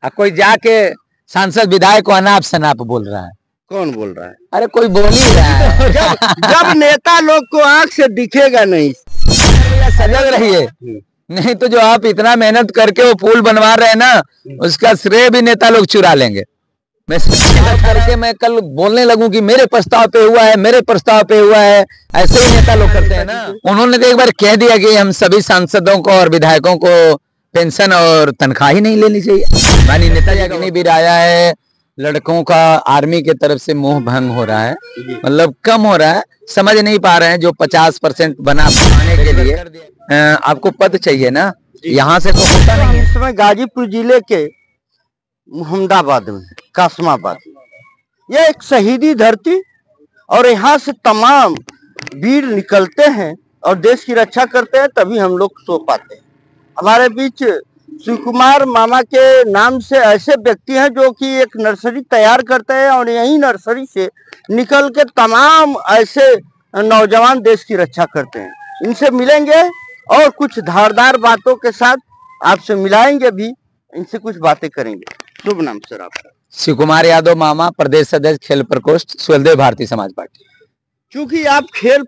कोई जाके सांसद विधायक को अनाप शनाप बोल रहा है। कौन बोल रहा है? अरे कोई बोल ही रहा है। जब नेता लोग को आंख से दिखेगा नहीं, सजग रहिए, नहीं तो जो आप इतना मेहनत करके वो पुल बनवा रहे हैं ना, उसका श्रेय भी नेता लोग चुरा लेंगे। मैं करके मैं कल बोलने लगूं कि मेरे प्रस्ताव पे हुआ है, मेरे प्रस्ताव पे हुआ है, ऐसे ही नेता लोग करते हैं ना। उन्होंने तो एक बार कह दिया कि हम सभी सांसदों को और विधायकों को पेंशन और तनख्वाह ही नहीं लेनी चाहिए। माननीय नेताजी अग्नि वीर आया है, लड़कों का आर्मी के तरफ से मोह भंग हो रहा है, मतलब कम हो रहा है, समझ नहीं पा रहे हैं। जो 50% बनाने के लिए आपको पद चाहिए ना, यहाँ से तो होता नहीं है। इस समय गाजीपुर जिले के मोहम्मदाबाद में, कासमाबाद, यह एक शहीदी धरती, और यहाँ से तमाम वीर निकलते हैं और देश की रक्षा करते हैं, तभी हम लोग सो पाते हैं। हमारे बीच शिव कुमार मामा के नाम से ऐसे व्यक्ति हैं जो कि एक नर्सरी तैयार करते हैं, और यही नर्सरी से निकल के तमाम ऐसे नौजवान देश की रक्षा करते हैं। इनसे मिलेंगे और कुछ धारदार बातों के साथ आपसे मिलाएंगे भी, इनसे कुछ बातें करेंगे। शुभ नाम सर आपका? शिव कुमार यादव मामा, प्रदेश अध्यक्ष खेल प्रकोष्ठ सुहेलदेव भारतीय समाज पार्टी। चूंकि आप खेल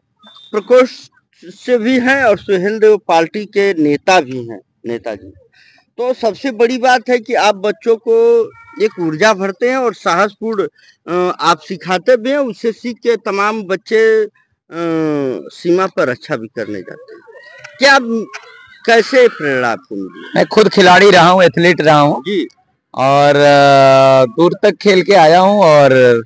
प्रकोष्ठ से भी हैं और सुहेलदेव पार्टी के नेता भी हैं, नेताजी, तो सबसे बड़ी बात है कि आप बच्चों को एक ऊर्जा भरते हैं और साहसपूर्ण आप सिखाते भी हैं। उससे सीख के तमाम बच्चे सीमा पर अच्छा भी करने जाते हैं। क्या कैसे प्रेरणा आपको मिली? मैं खुद खिलाड़ी रहा हूँ, एथलीट रहा हूँ जी, और दूर तक खेल के आया हूँ। और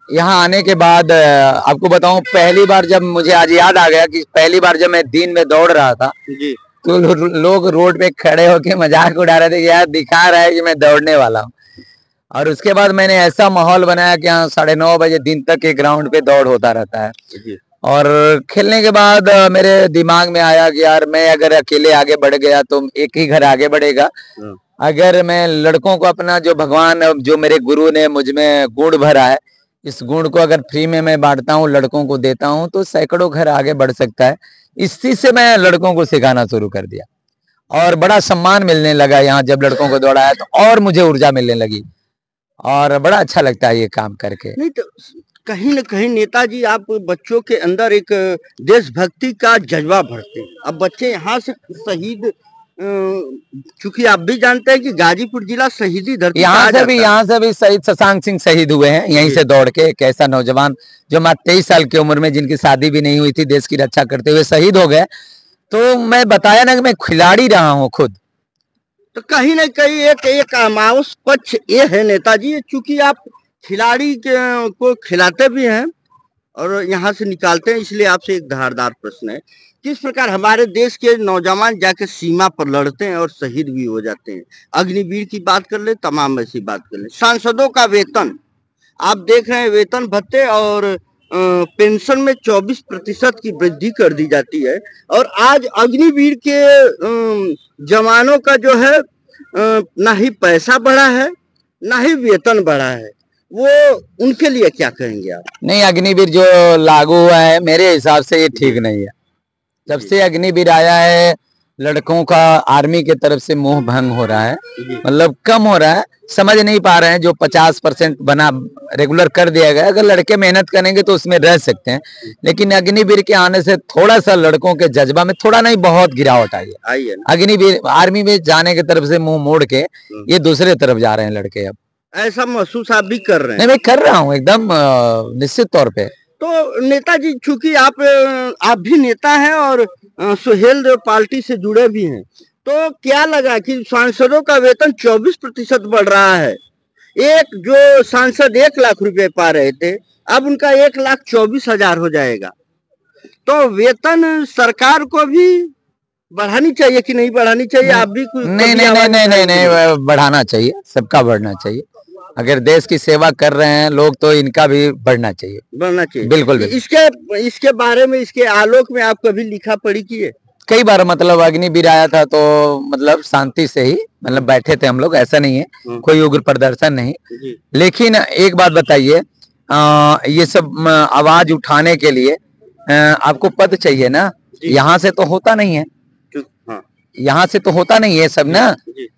यहाँ आने के बाद आपको बताऊं, पहली बार जब मुझे आज याद आ गया कि पहली बार जब मैं दिन में दौड़ रहा था जी, तो लोग रोड पे खड़े होके मजाक उड़ा रहे थे कि यार दिखा रहा है कि मैं दौड़ने वाला हूँ। और उसके बाद मैंने ऐसा माहौल बनाया कि यहाँ 9:30 बजे दिन तक के ग्राउंड पे दौड़ होता रहता है। जी। और खेलने के बाद मेरे दिमाग में आया कि यार मैं अगर अकेले आगे बढ़ गया तो एक ही घर आगे बढ़ेगा। अगर मैं लड़कों को अपना जो भगवान, जो मेरे गुरु ने मुझ में गुण भरा है, इस गुण को अगर फ्री में मैं बांटता हूँ, लड़कों को देता हूँ, तो सैकड़ों घर आगे बढ़ सकता है। इसी से मैं लड़कों को सिखाना शुरू कर दिया और बड़ा सम्मान मिलने लगा। यहाँ जब लड़कों को दौड़ाया तो और मुझे ऊर्जा मिलने लगी और बड़ा अच्छा लगता है ये काम करके। नहीं तो कहीं न कहीं नेताजी आप बच्चों के अंदर एक देशभक्ति का जज्बा भरते हैं। अब बच्चे यहाँ से शहीद, चूंकि आप भी जानते हैं कि गाजीपुर जिला शहीदी धरती, यहाँ से भी शहीद शशांक सिंह शहीद हुए हैं यहीं से दौड़ के। एक ऐसा नौजवान जो मात्र 23 साल की उम्र में, जिनकी शादी भी नहीं हुई थी, देश की रक्षा करते हुए शहीद हो गए। तो मैं बताया ना कि मैं खिलाड़ी रहा हूँ खुद। तो कहीं न कहीं एक अमावस पक्ष ये है नेताजी, चूंकि आप खिलाड़ी को खिलाते भी हैं और यहाँ से निकालते हैं, इसलिए आपसे एक धारदार प्रश्न है, किस प्रकार हमारे देश के नौजवान जाके सीमा पर लड़ते हैं और शहीद भी हो जाते हैं? अग्निवीर की बात कर ले, तमाम ऐसी बात कर ले, सांसदों का वेतन आप देख रहे हैं, वेतन भत्ते और पेंशन में 24% की वृद्धि कर दी जाती है। और आज अग्निवीर के जवानों का जो है ना ही पैसा बढ़ा है ना ही वेतन बढ़ा है, वो उनके लिए क्या कहेंगे आप? नहीं, अग्निवीर जो लागू हुआ है मेरे हिसाब से ये ठीक नहीं है। जब से अग्निवीर आया है, लड़कों का आर्मी के तरफ से मोह भंग हो रहा है, मतलब कम हो रहा है, समझ नहीं पा रहे हैं। जो 50% बना रेगुलर कर दिया गया, अगर लड़के मेहनत करेंगे तो उसमें रह सकते हैं, लेकिन अग्निवीर के आने से थोड़ा सा लड़कों के जज्बा में थोड़ा नहीं बहुत गिरावट आई है। अग्निवीर आर्मी में जाने की तरफ से मुंह मोड़ के ये दूसरे तरफ जा रहे हैं लड़के। अब ऐसा महसूस आप भी कर रहे हैं? नहीं, मैं कर रहा हूँ एकदम निश्चित तौर पे। तो नेताजी, चूंकि आप भी नेता हैं और सुहेलदेव पार्टी से जुड़े भी हैं, तो क्या लगा कि सांसदों का वेतन 24% बढ़ रहा है? एक जो सांसद 1 लाख रुपए पा रहे थे, अब उनका 1,24,000 हो जाएगा। तो वेतन सरकार को भी बढ़ानी चाहिए कि नहीं बढ़ानी चाहिए? आप भी नहीं, बढ़ाना चाहिए, सबका बढ़ना चाहिए। अगर देश की सेवा कर रहे हैं लोग तो इनका भी बढ़ना चाहिए, बिल्कुल। इसके बारे में, इसके आलोक में आप कभी लिखा पढ़ी किए? कई बार, मतलब अग्निवीर आया था तो मतलब शांति से ही मतलब बैठे थे हम लोग, ऐसा नहीं है कोई उग्र प्रदर्शन नहीं। लेकिन एक बात बताइए, ये सब आवाज उठाने के लिए आपको पद चाहिए ना, यहाँ से तो होता नहीं है। यहाँ से तो होता नहीं है सब ना।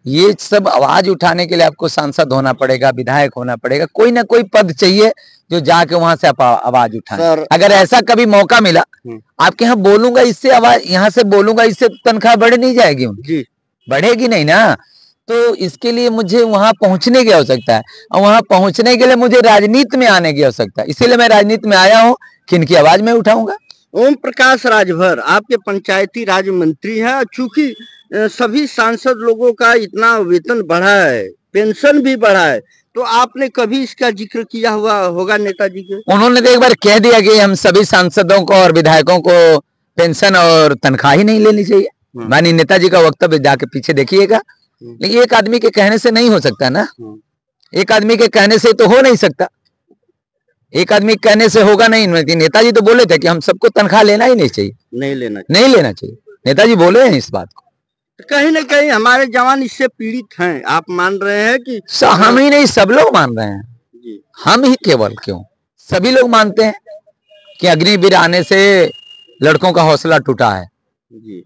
ये सब आवाज उठाने के लिए आपको सांसद होना पड़ेगा, विधायक होना पड़ेगा, कोई ना कोई पद चाहिए जो जाके वहां से आप आवाज उठाएं। अगर ऐसा कभी मौका मिला आपके यहाँ बोलूंगा, इससे आवाज यहाँ से बोलूंगा, इससे तनख्वाह बढ़ नहीं जाएगी उनकी, बढ़ेगी नहीं ना। तो इसके लिए मुझे वहां पहुंचने की आवश्यकता है, और वहां पहुंचने के लिए मुझे राजनीति में आने की आवश्यकता है। इसीलिए मैं राजनीति में आया हूँ कि इनकी आवाज मैं उठाऊंगा। ओम प्रकाश राजभर आपके पंचायती राज मंत्री हैं, चूंकि सभी सांसद लोगों का इतना वेतन बढ़ा है, पेंशन भी बढ़ा है, तो आपने कभी इसका जिक्र किया हुआ होगा नेताजी के? उन्होंने तो एक बार कह दिया कि हम सभी सांसदों को और विधायकों को पेंशन और तनख्वाह ही नहीं लेनी चाहिए। माननीय नेताजी का वक्तव्य जाके पीछे देखिएगा। लेकिन एक आदमी के कहने से नहीं हो सकता ना, एक आदमी के कहने से तो हो नहीं सकता, एक आदमी कहने से होगा नहीं। नेताजी तो बोले थे कि हम सबको तनख्वाह लेना ही नहीं चाहिए, नहीं लेना चाहिए। नेताजी बोले हैं इस बात को। कहीं ना कहीं हमारे जवान इससे पीड़ित हैं, आप मान रहे हैं कि? हम ही नहीं, सब लोग मान रहे हैं जी। हम ही केवल क्यों, सभी लोग मानते हैं कि अग्निवीर आने से लड़कों का हौसला टूटा है जी।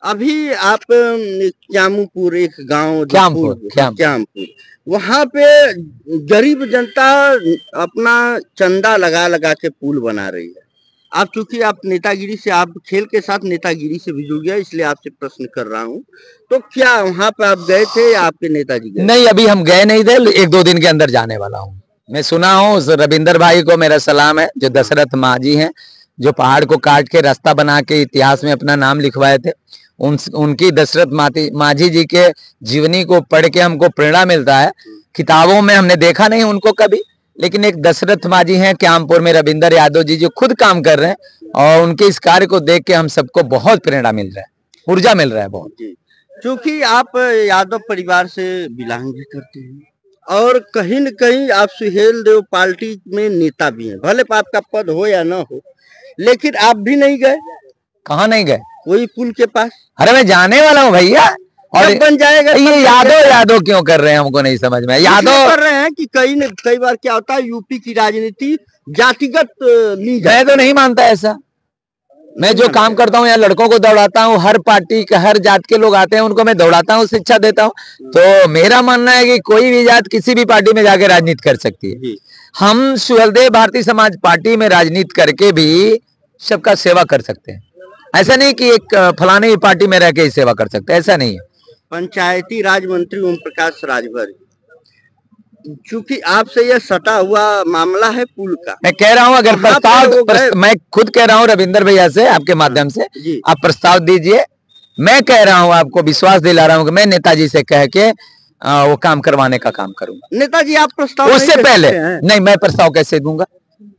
अभी आप क्यामपुर, एक गांव क्यामपुर, वहां पे गरीब जनता अपना चंदा लगा लगा के पुल बना रही है। आप चूंकि आप नेतागिरी से, आप खेल के साथ नेतागिरी से भी जुड़ गया, इसलिए आपसे प्रश्न कर रहा हूँ। तो क्या वहां पे आप गए थे या आपके नेताजी गए? नहीं, अभी हम गए नहीं थे, 1-2 दिन के अंदर जाने वाला हूँ। मैं सुना हूँ रविंदर भाई को मेरा सलाम है, जो दशरथ मांझी हैं, जो पहाड़ को काट के रास्ता बना के इतिहास में अपना नाम लिखवाए थे। उनकी दशरथ मांझी जी के जीवनी को पढ़ के हमको प्रेरणा मिलता है। किताबों में हमने देखा नहीं उनको कभी, लेकिन एक दशरथ मांझी हैं क्यामपुर में, रविंदर यादव जी, जो खुद काम कर रहे हैं, और उनके इस कार्य को देख के हम सबको बहुत प्रेरणा मिल रहा है, ऊर्जा मिल रहा है बहुत। क्योंकि आप यादव परिवार से बिलोंग भी करते हैं, और कहीं न कहीं आप सुहेल देव पार्टी में नेता भी हैं, भले आपका पद हो या ना हो, लेकिन आप भी नहीं गए। कहाँ नहीं गए? वही पुल के पास। अरे मैं जाने वाला हूँ भैया, और बन जाएगा। ये यादव क्यों कर रहे हैं, हमको नहीं समझ में। यादव कर रहे हैं कि कई बार क्या होता है, यूपी की राजनीति जातिगत ली जाए। मैं तो नहीं मानता ऐसा। मैं जो काम करता हूँ, यहाँ लड़कों को दौड़ाता हूँ, हर पार्टी के हर जात के लोग आते हैं, उनको मैं दौड़ाता हूँ, शिक्षा देता हूँ। तो मेरा मानना है कि कोई भी जात किसी भी पार्टी में जाके राजनीति कर सकती है। हम सुहेलदेव भारतीय समाज पार्टी में राजनीति करके भी सबका सेवा कर सकते हैं। ऐसा नहीं कि एक फलाने ही पार्टी में रह के ही सेवा कर सकते, ऐसा नहीं है। पंचायती राज मंत्री ओम प्रकाश राजभर, चूंकि आपसे यह सटा हुआ मामला है पुल का, मैं कह रहा हूं अगर प्रस्ताव, मैं खुद कह रहा हूं रविंदर भैया से, आपके माध्यम से आप प्रस्ताव दीजिए। मैं कह रहा हूं, आपको विश्वास दिला रहा हूं कि मैं नेताजी से कह के वो काम करवाने का काम करूंगा। नेताजी आप प्रस्ताव उससे पहले नहीं, मैं प्रस्ताव कैसे दूंगा?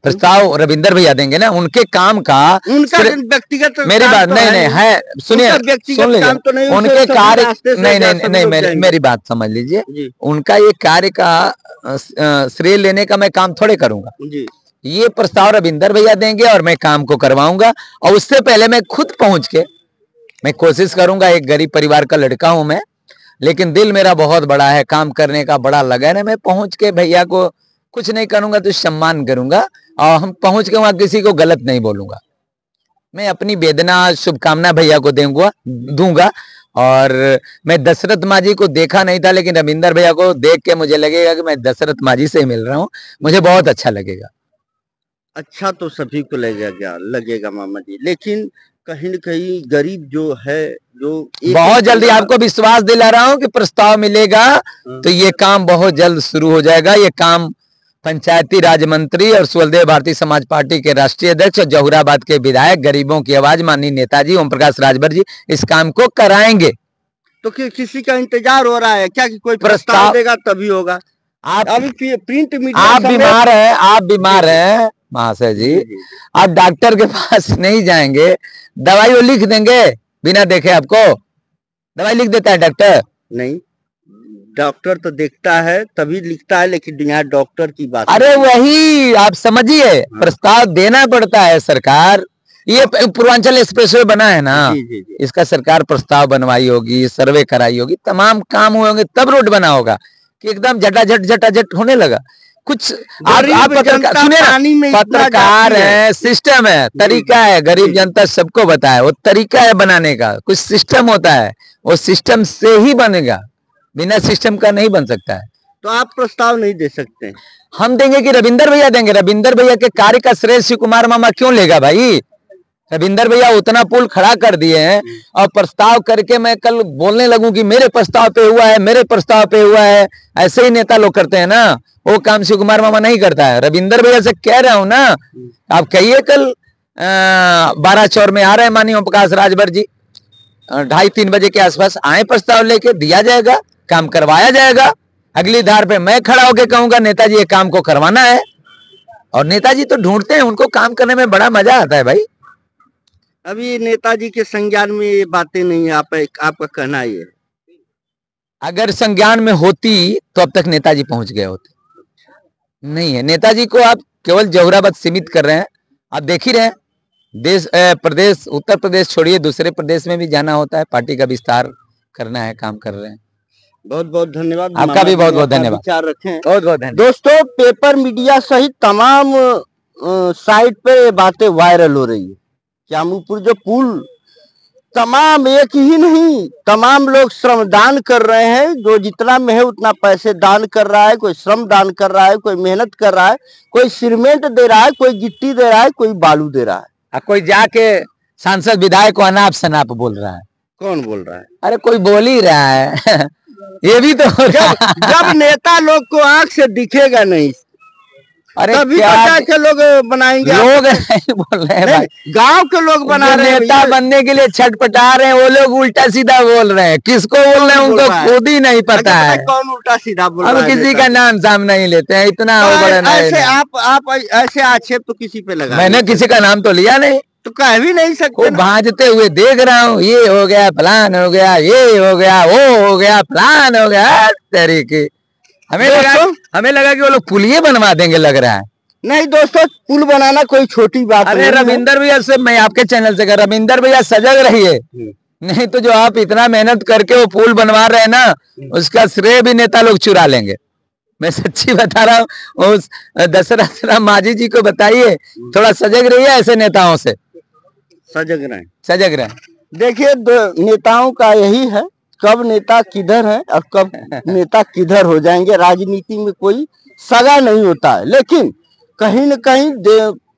प्रस्ताव रविंदर भैया देंगे ना, उनके काम का, उनका व्यक्तिगत, मेरी बात नहीं है, सुनिए, सुन लीजिए, उनके कार्य नहीं, मेरी बात समझ लीजिए। उनका ये कार्य का श्रेय लेने का मैं काम थोड़े करूंगा। ये प्रस्ताव रविंदर भैया देंगे और मैं काम को करवाऊंगा, और उससे पहले मैं खुद पहुंच के मैं कोशिश करूंगा। एक गरीब परिवार का लड़का हूं मैं, लेकिन दिल मेरा बहुत बड़ा है, काम करने का बड़ा लगन है। मैं पहुंच के भैया को कुछ नहीं करूंगा तो सम्मान करूंगा, और हम पहुंच के वहां किसी को गलत नहीं बोलूंगा। मैं अपनी वेदना, शुभकामना भैया को दूंगा। और मैं दशरथ मांझी को देखा नहीं था, लेकिन रविंदर भैया को देख के मुझे लगेगा कि मैं दशरथ मांझी से मिल रहा हूं, मुझे बहुत अच्छा लगेगा। अच्छा तो सभी को लगेगा मामा जी, लेकिन कहीं न कहीं गरीब जो है, जो बहुत जल्दी आपको विश्वास दिला रहा हूं कि प्रस्ताव मिलेगा तो ये काम बहुत जल्द शुरू हो जाएगा। ये काम पंचायती राज मंत्री और सुहेलदेव भारतीय समाज पार्टी के राष्ट्रीय अध्यक्ष और जहुराबाद के विधायक, गरीबों की आवाज माननीय नेताजी ओम प्रकाश राजभर जी इस काम को कराएंगे। तो किसी का इंतजार हो रहा है क्या कि कोई प्रस्ताव देगा तभी होगा? आप अभी प्रिंट मीडिया, आप बीमार हैं महाशय जी, आप डॉक्टर के पास नहीं जाएंगे, दवाई वो लिख देंगे बिना देखे, आपको दवाई लिख देता है डॉक्टर? नहीं, डॉक्टर तो देखता है तभी लिखता है, लेकिन यहाँ डॉक्टर की बात। अरे वही आप समझिए, प्रस्ताव देना पड़ता है। सरकार ये पूर्वांचल एक्सप्रेसवे बना है ना, इसका सरकार प्रस्ताव बनवाई होगी, सर्वे कराई होगी, तमाम काम हुए होंगे, तब रोड बना होगा कि एकदम झटाझट होने लगा। कुछ गरीब आप पत्रकार जनता सुनिए पानी में ना, इतना पत्रकार जाती है, सिस्टम है, तरीका है, गरीब जनता सबको बताए, वो तरीका है बनाने का, कुछ सिस्टम होता है, वो सिस्टम से ही बनेगा, बिना सिस्टम का नहीं बन सकता है। तो आप प्रस्ताव नहीं दे सकते? हम देंगे कि रविंदर भैया देंगे? रविंदर भैया के कार्य का श्रेय शिव कुमार मामा क्यों लेगा भाई? रविंदर भैया उतना पुल खड़ा कर दिए हैं और प्रस्ताव करके मैं कल बोलने लगूं कि मेरे प्रस्ताव पे हुआ है, मेरे प्रस्ताव पे हुआ है, ऐसे ही नेता लोग करते हैं ना, वो काम शिव कुमार मामा नहीं करता है। रविंदर भैया से कह रहा हूं ना, आप कहिए कल 12 चौर में आ रहे हैं माननीय ओम प्रकाश राजभर जी, 2:30-3 बजे के आसपास आए, प्रस्ताव लेके दिया जाएगा, काम करवाया जाएगा। अगली धार पे मैं खड़ा होकर कहूंगा नेताजी ये काम को करवाना है, और नेताजी तो ढूंढते हैं, उनको काम करने में बड़ा मजा आता है भाई। अभी नेताजी के संज्ञान में ये बातें नहीं है, आपका कहना ये? अगर संज्ञान में होती तो अब तक नेताजी पहुंच गए होते, नहीं है। नेताजी को आप केवल जौहराबाद सीमित कर रहे हैं। आप देख ही रहे हैं, देश प्रदेश, उत्तर प्रदेश छोड़िए, दूसरे प्रदेश में भी जाना होता है, पार्टी का विस्तार करना है, काम कर रहे हैं। बहुत बहुत धन्यवाद। आपका भी बहुत बहुत धन्यवाद। विचार रखें। बहुत बहुत धन्यवाद। दोस्तों, पेपर मीडिया सहित तमाम साइट पे ये बातें वायरल हो रही है। श्यामपुर जो पुल, तमाम एक ही नहीं, तमाम लोग श्रमदान कर रहे हैं, जो जितना में है उतना पैसे दान कर रहा है, कोई श्रम दान कर रहा है, कोई मेहनत कर रहा है, कोई सीमेंट दे रहा है, कोई गिट्टी दे रहा है, कोई बालू दे रहा है, कोई जाके सांसद विधायक को अनाप शनाप बोल रहा है। कौन बोल रहा है? अरे कोई बोल ही रहा है ये भी तो जब नेता लोग को आंख से दिखेगा नहीं, अरे तभी के लोग बनाएंगे। लोग नहीं बोल रहे हैं भाई, गांव के लोग बना रहे हैं। नेता बनने के लिए छटपटा रहे हैं, वो लोग उल्टा सीधा बोल रहे हैं। किसको बोल रहे हैं उनको खुद ही नहीं पता है। कौन उल्टा सीधा बोल रहा हम है? किसी का नाम साम नहीं लेते हैं, इतना हो बड़ा नहीं। ऐसे आप ऐसे आक्षेप तो किसी पे लगा? मैंने किसी का नाम तो लिया नहीं, तो कह भी नहीं सकते। भाजते हुए देख रहा हूँ, ये हो गया फलान हो गया, ये हो गया, वो हो गया, फलान हो गया, तरीके। हमें लगा कि वो लोग पुलिये बनवा देंगे, लग रहा है। नहीं दोस्तों, पुल बनाना कोई छोटी बात नहीं है। रविंदर भैया से मैं आपके चैनल से कह, रविंदर भैया सजग रहिए, नहीं तो जो आप इतना मेहनत करके वो पुल बनवा रहे हैं ना, उसका श्रेय भी नेता लोग चुरा लेंगे। मैं सच्ची बता रहा हूँ। उस दशरथ राम मांझी जी को बताइए, थोड़ा सजग रहिए, ऐसे नेताओं से सजग रहे, सजग रहे। देखिए, नेताओं का यही है, कब नेता किधर है और कब नेता किधर हो जाएंगे। राजनीति में कोई सगा नहीं होता है, लेकिन कहीं न कहीं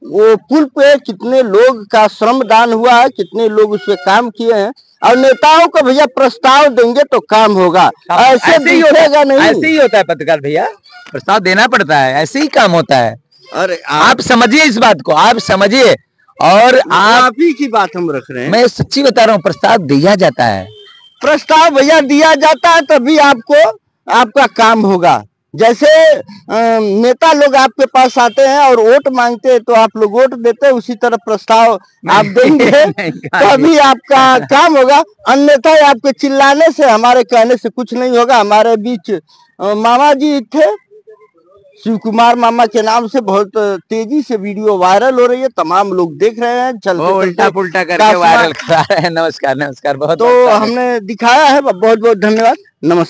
वो पुल पे कितने लोग का श्रमदान हुआ है, कितने लोग उस पे काम किए हैं, और नेताओं को भैया प्रस्ताव देंगे तो काम होगा। ऐसे दिखेगा नहीं। ऐसे ही होता है पत्रकार भैया, प्रस्ताव देना पड़ता है, ऐसे ही काम होता है। अरे आप समझिए इस बात को, आप समझिए। और आप ही की बात हम रख रहे हैं, मैं सच्ची बता रहा हूँ, प्रस्ताव दिया जाता है। प्रस्ताव भैया दिया जाता है, तभी आपको आपका काम होगा। जैसे नेता लोग आपके पास आते हैं और वोट मांगते हैं, तो आप लोग वोट देते हैं, उसी तरह प्रस्ताव आप देंगे तभी आपका काम होगा। अन्यथा आपके चिल्लाने से, हमारे कहने से कुछ नहीं होगा। हमारे बीच मामा जी थे, शिव कुमार मामा के नाम से बहुत तेजी से वीडियो वायरल हो रही है, तमाम लोग देख रहे हैं। चलते उल्टा पुल्टा करके वायरल करा रहे हैं। नमस्कार नमस्कार, बहुत तो हमने दिखाया है। बहुत बहुत धन्यवाद, नमस्कार।